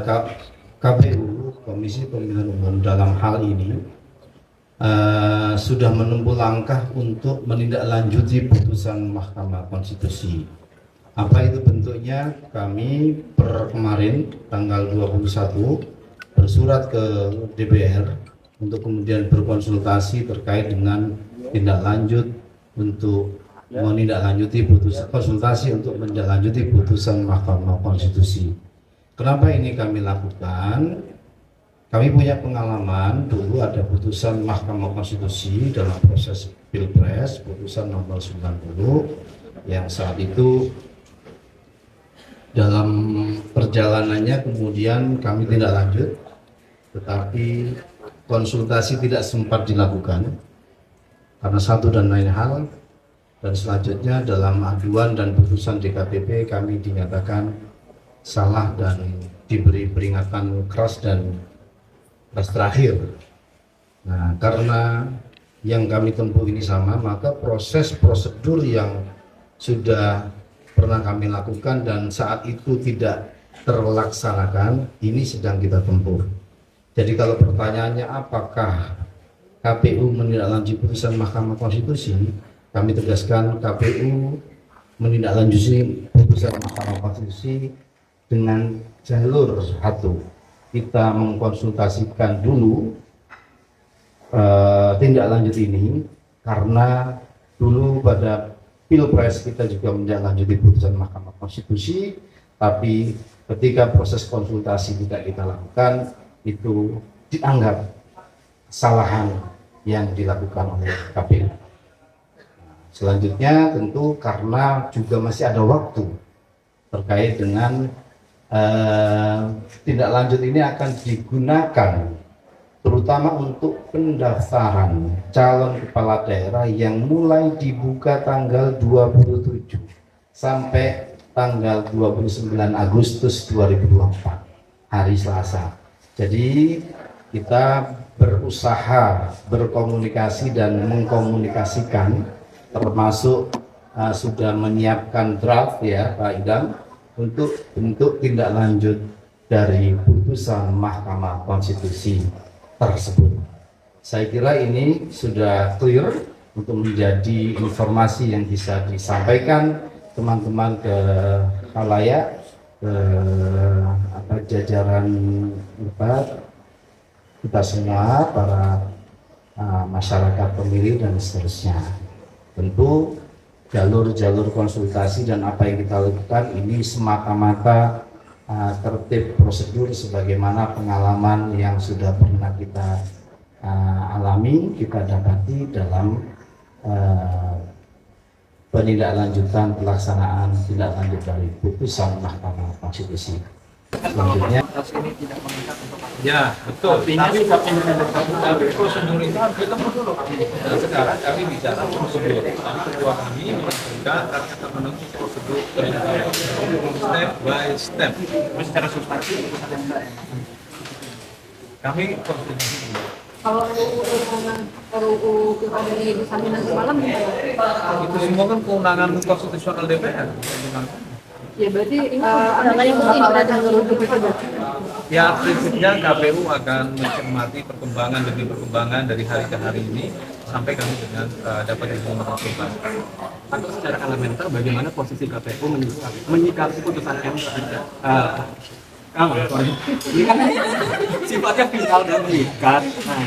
KPU, Komisi Pemilihan Umum dalam hal ini sudah menempuh langkah untuk menindaklanjuti putusan Mahkamah Konstitusi. Apa itu bentuknya? Kami per kemarin tanggal 21 bersurat ke DPR untuk kemudian berkonsultasi terkait dengan tindak lanjut untuk menindaklanjuti putusan, konsultasi untuk menindaklanjuti putusan Mahkamah Konstitusi. Kenapa ini kami lakukan? Kami punya pengalaman dulu ada putusan Mahkamah Konstitusi dalam proses Pilpres, putusan nomor 90 yang saat itu dalam perjalanannya kemudian kami tidak lanjut, tetapi konsultasi tidak sempat dilakukan karena satu dan lain hal, dan selanjutnya dalam aduan dan putusan DKPP kami dinyatakan salah dan diberi peringatan keras dan keras terakhir. Nah, karena yang kami tempuh ini sama, maka proses prosedur yang sudah pernah kami lakukan dan saat itu tidak terlaksanakan, ini sedang kita tempuh. Jadi kalau pertanyaannya apakah KPU menindaklanjuti putusan Mahkamah Konstitusi, kami tegaskan KPU menindaklanjuti putusan Mahkamah Konstitusi dengan jalur satu. Kita mengkonsultasikan dulu tindak lanjut ini karena dulu pada Pilpres kita juga menindaklanjuti putusan Mahkamah Konstitusi, tapi ketika proses konsultasi tidak kita lakukan, itu dianggap kesalahan yang dilakukan oleh KPU. Selanjutnya tentu karena juga masih ada waktu terkait dengan tindak lanjut ini akan digunakan terutama untuk pendaftaran calon kepala daerah yang mulai dibuka tanggal 27 sampai tanggal 29 Agustus 2024 hari Selasa. Jadi kita berusaha berkomunikasi dan mengkomunikasikan, termasuk sudah menyiapkan draft ya Pak Idam untuk bentuk tindak lanjut dari putusan Mahkamah Konstitusi tersebut. Saya kira ini sudah clear untuk menjadi informasi yang bisa disampaikan teman-teman ke khalayak, ke jajaran kita semua, para masyarakat pemilih dan seterusnya. Tentu jalur-jalur konsultasi dan apa yang kita lakukan ini semata-mata tertib prosedur sebagaimana pengalaman yang sudah pernah kita alami, kita dapati dalam penindaklanjutan pelaksanaan tindak lanjut dari putusan Mahkamah Konstitusi. Selanjutnya ini tidak mengikat untuk ya betul, tapi prosedur itu harus ketemu dulu. Nah, sekarang kami bicara prosedur, tapi ketua kami menentukan akan menempuh prosedur step by step. Secara substansi kami konstitusi. Kalau RUU pilkada di sampai nanti malam itu semua kan kewenangan konstitusional DPR. Ya berarti undangan yang penting berada menurut DPR. Ya prinsipnya KPU akan mencermati perkembangan demi perkembangan dari hari ke hari ini sampai kami dengan dapat diumumkan. Atau secara elementer bagaimana posisi KPU menyikapi putusan MK? Ini kan sifatnya final dan mengikat. Nah,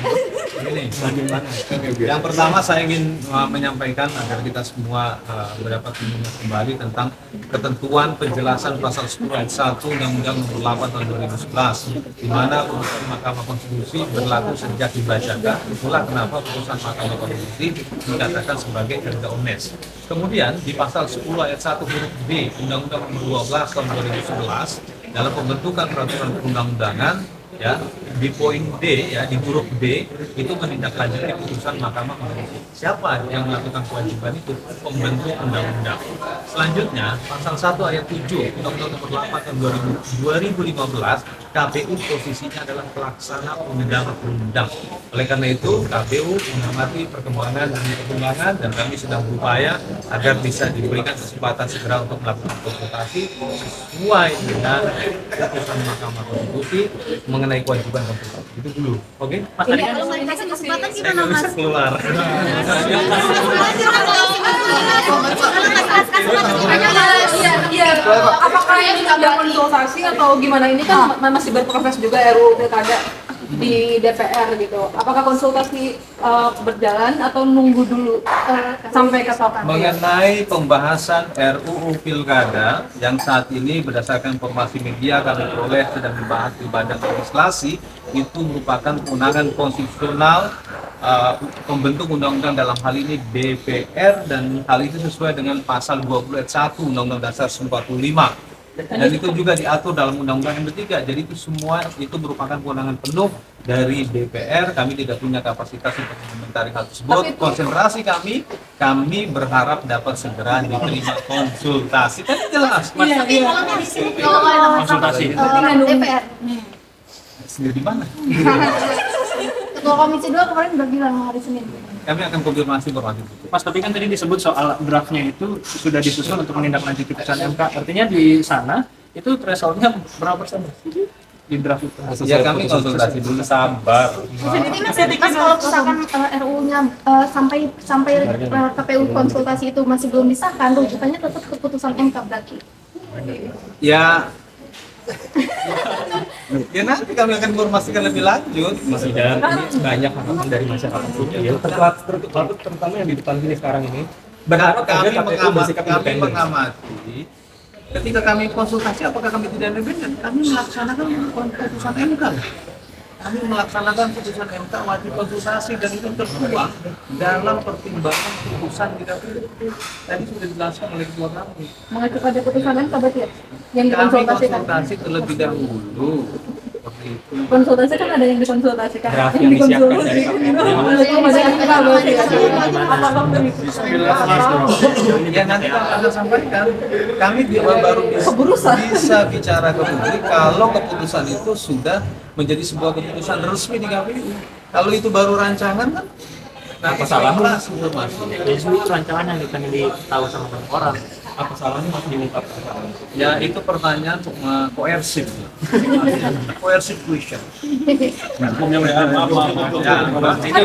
ini bagaimana? yang pertama saya ingin menyampaikan agar kita semua mendapat mengingat kembali tentang ketentuan penjelasan pasal 10 ayat 1 Undang-Undang Nomor 8 Tahun 2011 di mana putusan Mahkamah Konstitusi berlaku sejak dibacakan. Itulah kenapa putusan Mahkamah Konstitusi dikatakan sebagai erga omnes. Kemudian di pasal 10 ayat 1 huruf B Undang-Undang Nomor 12 Tahun 2011 dalam pembentukan peraturan perundang-undangan ya di poin D ya, di huruf D itu menindaklanjuti putusan Mahkamah Konstitusi. Siapa yang melakukan kewajiban itu? Pembentuk undang-undang. Selanjutnya pasal 1 ayat 7 Undang-Undang Nomor 8 tahun 2015, KPU posisinya adalah pelaksana undang-undang. Oleh karena itu KPU mengamati perkembangan dan kami sedang berupaya agar bisa diberikan kesempatan segera untuk melakukan konsultasi sesuai dengan putusan Mahkamah Konstitusi mengenai kewajiban konsultasi. Itu dulu, oke? Mas tadi kan Kalau nggak dikasih kesempatan Saya gimana nggak bisa Mas? keluar. Iya. Apakah ini ada konsultasi atau gimana? Ini kan masih berproses juga RUU Pilkada di DPR gitu. Apakah konsultasi berjalan atau nunggu dulu sampai ke sokan? Mengenai pembahasan RUU Pilkada yang saat ini berdasarkan informasi media kami peroleh sedang dibahas di Badan Legislasi, itu merupakan kewenangan konstitusional pembentuk undang-undang, dalam hal ini DPR, dan hal itu sesuai dengan pasal 20 ayat 1 Undang-Undang Dasar 45. Dan itu juga diatur dalam Undang-Undang Md 3. Jadi itu semua itu merupakan kewenangan penuh dari DPR. Kami tidak punya kapasitas untuk mengomentari hal tersebut. Konsentrasi kami berharap dapat segera diterima konsultasi. Kan jelas, Mas. Konsultasi. DPR. Sendiri di mana? Ketua Komisi 2 kemarin udah bilang hari Senin. Kami akan konfirmasi informasi itu. Mas, tapi kan tadi disebut soal draftnya itu sudah disusun untuk menindaklanjuti putusan MK. Artinya di sana itu thresholdnya berapa persen di draft itu? Ya kami konsultasi dulu, sabar. Jadi mas kalau misalkan RUU-nya sampai KPU konsultasi itu masih belum disahkan, rujukannya tetap keputusan MK berarti. Ya nanti kami akan informasikan lebih lanjut. Mas Idam, ini banyak harapan dari masyarakat sipil, terutama yang di depan sini sekarang ini. Berharap kami agar KPU bersikap kami independen. mengamati ketika kami konsultasi apakah kami tidak independen. Kami melaksanakan putusan MK. Kami melaksanakan putusan MK wajib konsultasi, dan itu tertuang dalam pertimbangan putusan di KPU. Tadi sudah dijelaskan oleh ketua kami. Mengacu pada putusan MK berarti ya? Yang Kami dikonsultasikan. konsultasi terlebih dahulu. Seperti itu. Konsultasi kan ada yang dikonsultasikan. Draft yang disiapkan dari KPU. Menurutku masih MK berarti ya. Apakah Ya nanti kami akan sampaikan. Kami baru bisa bicara ke publik kalau keputusan itu sudah menjadi sebuah keputusan resmi di KPU. Kalau itu baru rancangan kan Apa salahnya? informasi. Itu rancangan yang kita tahu sama banyak orang. Apa salahnya masih diungkapkan? Ya itu pertanyaan koersif. Koersif question. Maaf. Ya,